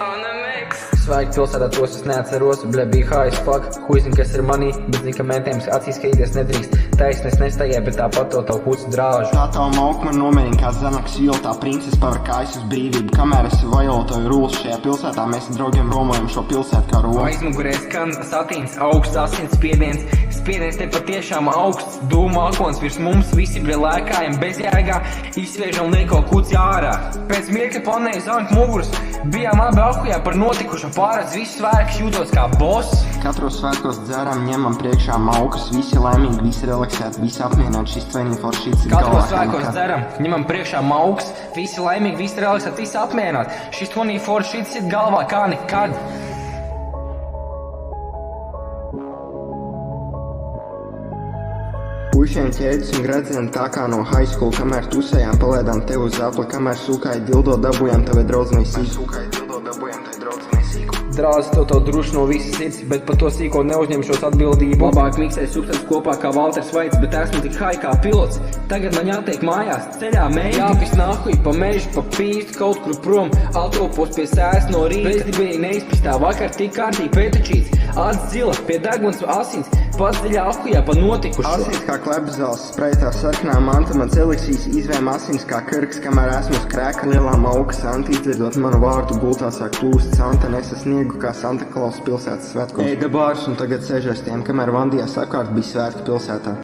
on the mix. Svaigi pilsētā tos es neatceros, ble bija high as fuck. Huizin, kas ir manī, bez zikamentiem acīs skatīties nedrīkst. Taisnes nestājē, bet tāpat to tavu puci drāžu. Tā tava mauka man nomierina kā zanaks viltā, princes pavar kājas uz brīvību. Kamēr esi vajolotoju rūlis šajā pilsētā, mēs draugiem romojam šo pilsētu kā romu. Aizmugurē skan satīns, augsts asins spiediens. Spiediens te patiešām augsts, dūmu akons virs mums, visi ble lēkājam bezjēgā, izsviežam lieko kuci ārā. Pēc mirkļa planēju zank muguras, bijām abi ahujā par notikušo, pārēc visu svētkus jūtos kā boss. Katros svētkos dzeram, ņemam priekšā maukas, visi laimīgi, visi relaksēti, visi apmierināti, šis 24 šits ir Katros galvākā svētkos nekā. dzeram, ņemam priekšā mauks, visi laimīgi, visi relaksēti, visi apmierināti. Šis 24 šits ir galvā kā nekad. Pušiem ķēdes un gredzeni tā kā no high school, kamēr tusējām palaidām tev uz apli, kamēr sūkāji dildo dabujām tavai draudzenei sīku. Drāzi to druši no visas sirds, bet par to sīko neuzņemšos atbildību. Labāk miksēju substance kopā kā Valters Vaits, bet esmu tik high kā pilots. Tagad man jātiek mājās, ceļā mēģi. Jāpis nākuj pa mežu, pa pīstu, kaut kur prom, atropos pie sēs no rīta. Bezdibēji neizpistā, vakar tik kārtīgi pētačīts, acis zila, pie deguns asins, pats dziļā ahujā pa notikušo. Asins kā klebzāls, spreitā sarkanā manta, mans eliksīs izvēm asins kā kirks, kamēr esmu uz krēka lielā mauka santa, izdzirdot manu vārdu gultā sāk plūst santa, nesasniegu kā Santa Klaus pilsētas svētkos. Ēda bārs un tagad sēžos tiem, kamēr vandījās apkārt bija svētki pilsētā.